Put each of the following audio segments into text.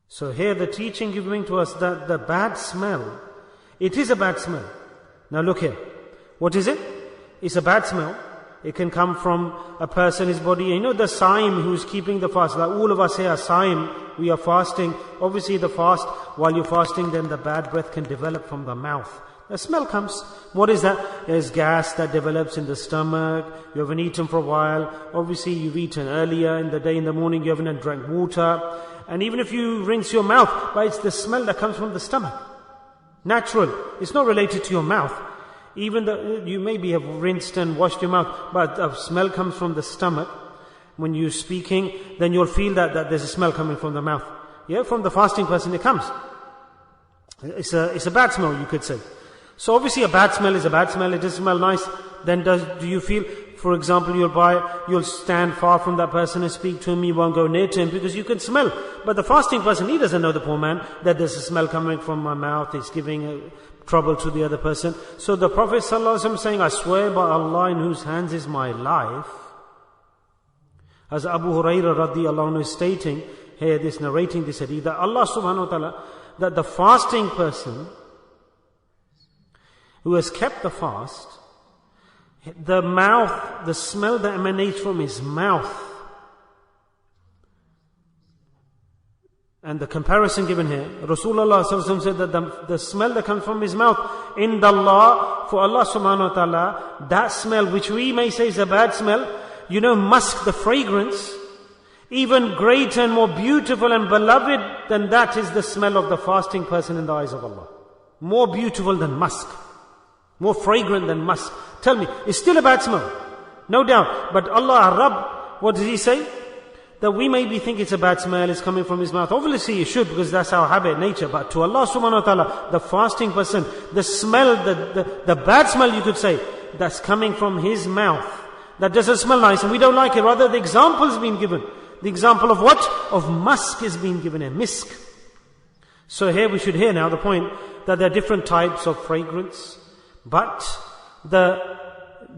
So here the teaching giving to us that the bad smell, it is a bad smell. Now look here. What is it? It's a bad smell. It can come from a person, his body. You know the Saim who's keeping the fast. Like all of us here are Saim. We are fasting. Obviously the fast, while you're fasting, then the bad breath can develop from the mouth. The smell comes. What is that? There's gas that develops in the stomach. You haven't eaten for a while. Obviously you've eaten earlier in the day, in the morning you haven't drank water. And even if you rinse your mouth, but it's the smell that comes from the stomach. Natural. It's not related to your mouth. Even though you maybe have rinsed and washed your mouth, but the smell comes from the stomach. When you're speaking, then you'll feel that there's a smell coming from the mouth. Yeah, from the fasting person it comes. It's a bad smell, you could say. So obviously a bad smell is a bad smell. It doesn't smell nice. Then do you feel, for example, you'll stand far from that person and speak to him. You won't go near to him because you can smell. But the fasting person, he doesn't know, the poor man, that there's a smell coming from my mouth. It's giving trouble to the other person. So the Prophet ﷺ is saying, I swear by Allah in whose hands is my life. As Abu Hurairah radiallahu anhu is stating here, narrating this hadith, that Allah subhanahu wa ta'ala, that the fasting person who has kept the fast, the mouth, the smell that emanates from his mouth, and the comparison given here, Rasulullah said that the smell that comes from his mouth, in Allah, for Allah subhanahu wa ta'ala, that smell which we may say is a bad smell, you know, musk, the fragrance, even greater and more beautiful and beloved than that is the smell of the fasting person in the eyes of Allah. More beautiful than musk. More fragrant than musk. Tell me, it's still a bad smell. No doubt. But Allah, Rabb, what does He say? That we maybe think it's a bad smell, it's coming from His mouth. Obviously it should, because that's our habit, nature. But to Allah subhanahu wa ta'ala, the fasting person, the smell, the bad smell you could say, that's coming from His mouth, that doesn't smell nice and we don't like it. Rather the example has been given. The example of what? Of musk is being given here. Misk. So here we should hear now the point that there are different types of fragrance. But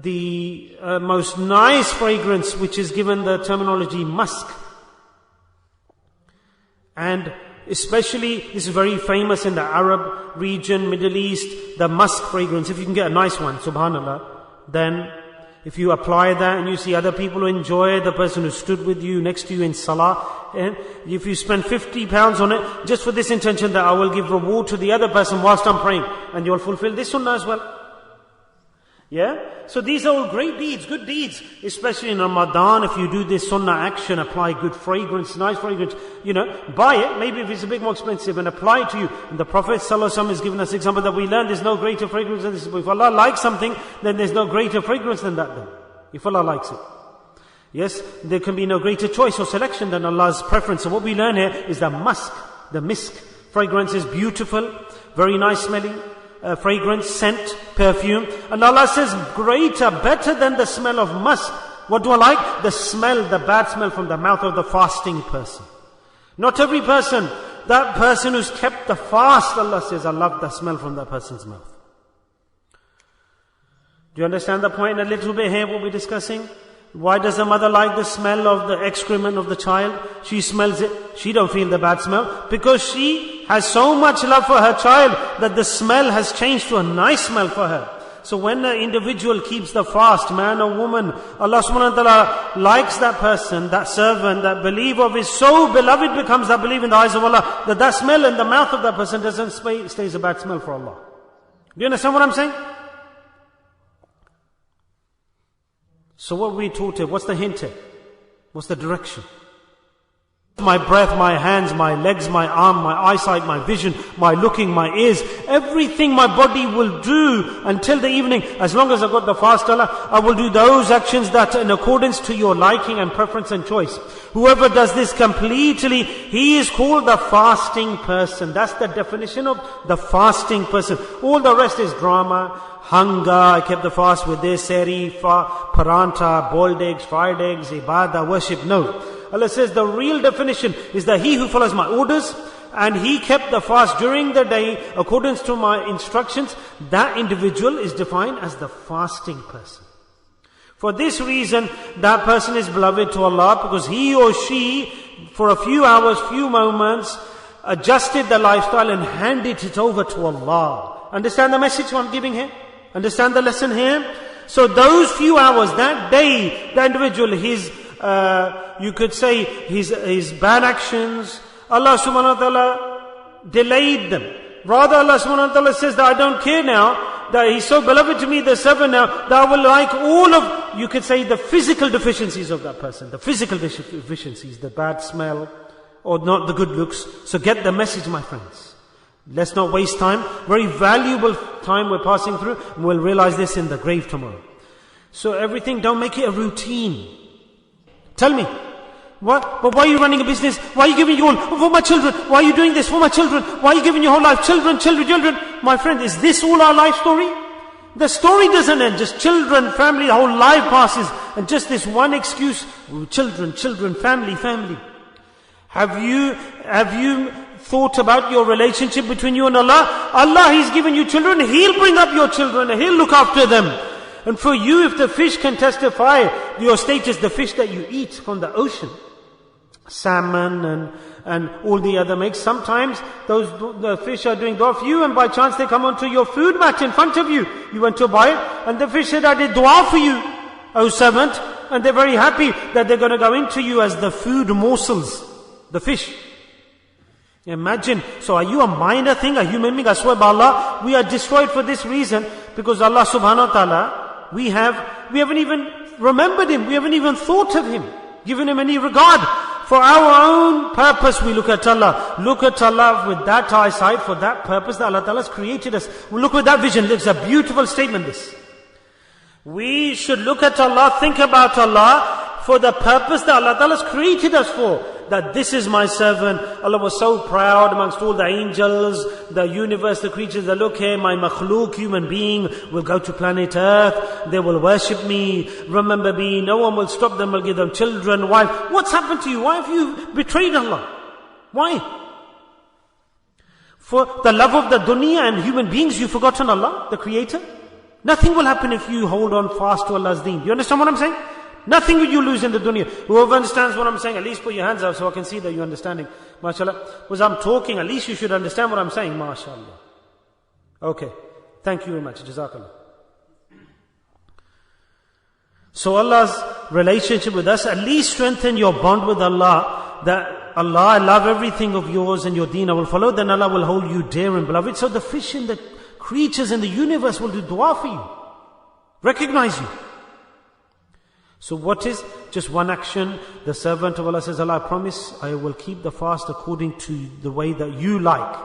the most nice fragrance, which is given the terminology musk, and especially this is very famous in the Arab region, Middle East, the musk fragrance. If you can get a nice one, subhanallah, then if you apply that and you see other people who enjoy, the person who stood with you, next to you in salah, and if you spend £50 on it, just for this intention that I will give reward to the other person whilst I'm praying, and you'll fulfill this sunnah as well. Yeah? So these are all great deeds, good deeds. Especially in Ramadan, if you do this sunnah action, apply good fragrance, nice fragrance, buy it, maybe if it's a bit more expensive, and apply it to you. And the Prophet ﷺ has given us example that we learn there's no greater fragrance than this. If Allah likes something, then there's no greater fragrance than that then. If Allah likes it. Yes, there can be no greater choice or selection than Allah's preference. So what we learn here is the musk, the misk. Fragrance is beautiful, very nice smelling. Fragrance, scent, perfume. And Allah says, greater, better than the smell of musk. What do I like? The smell, the bad smell from the mouth of the fasting person. Not every person. That person who's kept the fast, Allah says, I love the smell from that person's mouth. Do you understand the point a little bit here, what we're discussing? Why does the mother like the smell of the excrement of the child? She smells it. She don't feel the bad smell. Because she has so much love for her child that the smell has changed to a nice smell for her. So when an individual keeps the fast, man or woman, Allah subhanahu wa ta'ala likes that person, that servant, that believer of his, so beloved becomes that belief in the eyes of Allah, that smell in the mouth of that person doesn't stays a bad smell for Allah. Do you understand what I'm saying? So what we taught here, what's the hint here? What's the direction? My breath, my hands, my legs, my arm, my eyesight, my vision, my looking, my ears, everything my body will do until the evening. As long as I've got the fast, Allah, I will do those actions that are in accordance to your liking and preference and choice. Whoever does this completely, he is called the fasting person. That's the definition of the fasting person. All the rest is drama, hunger. I kept the fast with this, seri, paranta, boiled eggs, fried eggs, ibadah, worship. No. Allah says the real definition is that he who follows my orders and he kept the fast during the day according to my instructions, that individual is defined as the fasting person. For this reason, that person is beloved to Allah because he or she, for a few hours, few moments, adjusted their lifestyle and handed it over to Allah. Understand the message I'm giving here? Understand the lesson here? So those few hours, that day, the individual, you could say his bad actions, Allah subhanahu wa ta'ala delayed them. Rather, Allah subhanahu wa ta'ala says that I don't care now, that He's so beloved to me, the servant now, that I will like all of, you could say, the physical deficiencies of that person. The physical deficiencies, the bad smell, or not the good looks. So get the message, my friends. Let's not waste time. Very valuable time we're passing through. And we'll realize this in the grave tomorrow. So everything, don't make it a routine. Tell me, what? But why are you running a business? Why are you giving your all? For my children. Why are you doing this? For my children. Why are you giving your whole life? Children, children, children. My friend, is this all our life story? The story doesn't end. Just children, family, the whole life passes. And just this one excuse, children, children, family, family. Have you thought about your relationship between you and Allah? Allah, He's given you children. He'll bring up your children and He'll look after them. And for you, if the fish can testify your status, the fish that you eat from the ocean, salmon and all the other makes, sometimes the fish are doing dua for you, and by chance they come onto your food mat in front of you. You went to buy it, and the fish said, I did dua for you, O servant. And they're very happy that they're going to go into you as the food morsels. The fish. Imagine. So are you a minor thing, a human being? I swear by Allah, we are destroyed for this reason, because Allah subhanahu wa ta'ala, we haven't even remembered Him. We haven't even thought of Him, given Him any regard. For our own purpose, we look at Allah. Look at Allah with that eyesight, for that purpose that Allah ta'ala has created us. We look with that vision. It's a beautiful statement, this. We should look at Allah, think about Allah, for the purpose that Allah ta'ala has created us for. That this is my servant. Allah was so proud amongst all the angels, the universe, the creatures, that look here, my makhluk, human being, will go to planet Earth. They will worship me, remember me. No one will stop them, will give them children, wife. What's happened to you? Why have you betrayed Allah? Why? For the love of the dunya and human beings, you've forgotten Allah, the Creator? Nothing will happen if you hold on fast to Allah's deen. Do you understand what I'm saying? Nothing will you lose in the dunya. Whoever understands what I'm saying, at least put your hands up so I can see that you're understanding. MashaAllah. As I'm talking, at least you should understand what I'm saying. MashaAllah. Okay. Thank you very much. Jazakallah. So Allah's relationship with us, at least strengthen your bond with Allah. That Allah, I love everything of yours and your deen I will follow. Then Allah will hold you dear and beloved. So the fish and the creatures in the universe will do dua for you. Recognize you. So what is just one action? The servant of Allah says, Allah, I promise I will keep the fast according to the way that you like.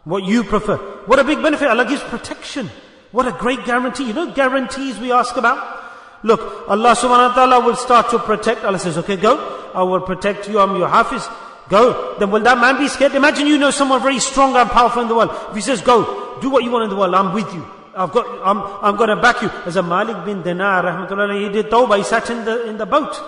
What you prefer. What a big benefit. Allah gives protection. What a great guarantee. You know guarantees we ask about? Look, Allah subhanahu wa ta'ala will start to protect. Allah says, okay, go. I will protect you. I'm your hafiz. Go. Then will that man be scared? Imagine you know someone very strong and powerful in the world. If he says, go, do what you want in the world. I'm with you. I'm going to back you. As a Malik bin Dinar, rahmatullah, he did tawbah, he sat in the boat.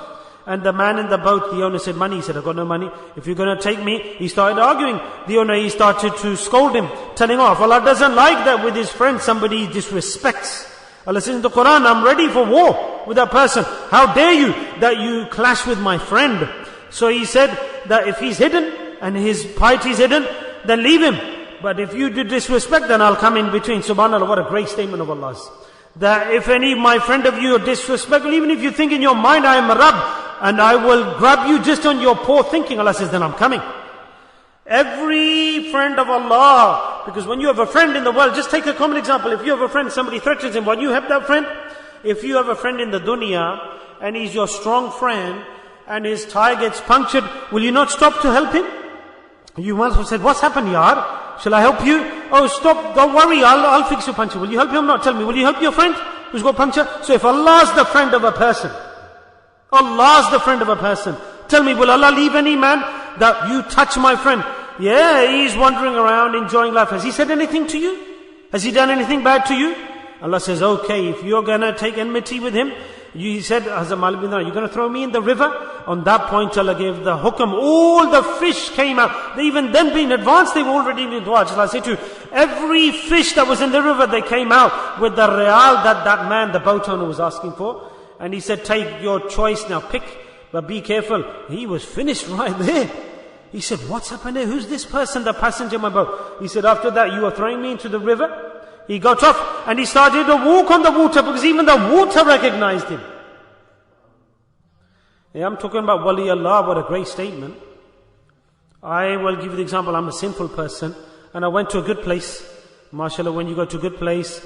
And the man in the boat, the owner said, money. He said, I've got no money. If you're going to take me, he started arguing. The owner, he started to scold him, telling off. Allah doesn't like that with his friend, somebody disrespects. Allah says in the Quran, I'm ready for war with that person. How dare you that you clash with my friend? So he said that if he's hidden and his piety is hidden, then leave him. But if you do disrespect, then I'll come in between. Subhanallah, what a great statement of Allah's. That if any my friend of you are disrespectful, even if you think in your mind, I am a Rabb, and I will grab you just on your poor thinking, Allah says, then I'm coming. Every friend of Allah, because when you have a friend in the world, just take a common example. If you have a friend, somebody threatens him, will you help that friend? If you have a friend in the dunya, and he's your strong friend, and his tire gets punctured, will you not stop to help him? You must have said, what's happened, Yar? Shall I help you? Oh, stop, don't worry, I'll fix your puncture. Will you help him? Not tell me, will you help your friend who's got puncture? So if Allah's the friend of a person, Allah's the friend of a person, tell me, will Allah leave any man that you touch my friend? Yeah, he's wandering around enjoying life. Has he said anything to you? Has he done anything bad to you? Allah says, okay, if you're going to take enmity with him, he said, Hazrat Malik bin Dinar, you're going to throw me in the river? On that point, Allah gave the hukam. All the fish came out. They even then being advanced, they were already in dua. Just like I say to you, every fish that was in the river, they came out with the real that man, the boat owner, was asking for. And he said, take your choice now, pick, but be careful. He was finished right there. He said, what's happened here? Who's this person, the passenger in my boat? He said, after that you are throwing me into the river. He got off and he started to walk on the water because even the water recognized him. Yeah, I'm talking about Wali Allah, what a great statement. I will give you the example, I'm a sinful person and I went to a good place. MashaAllah, when you go to a good place,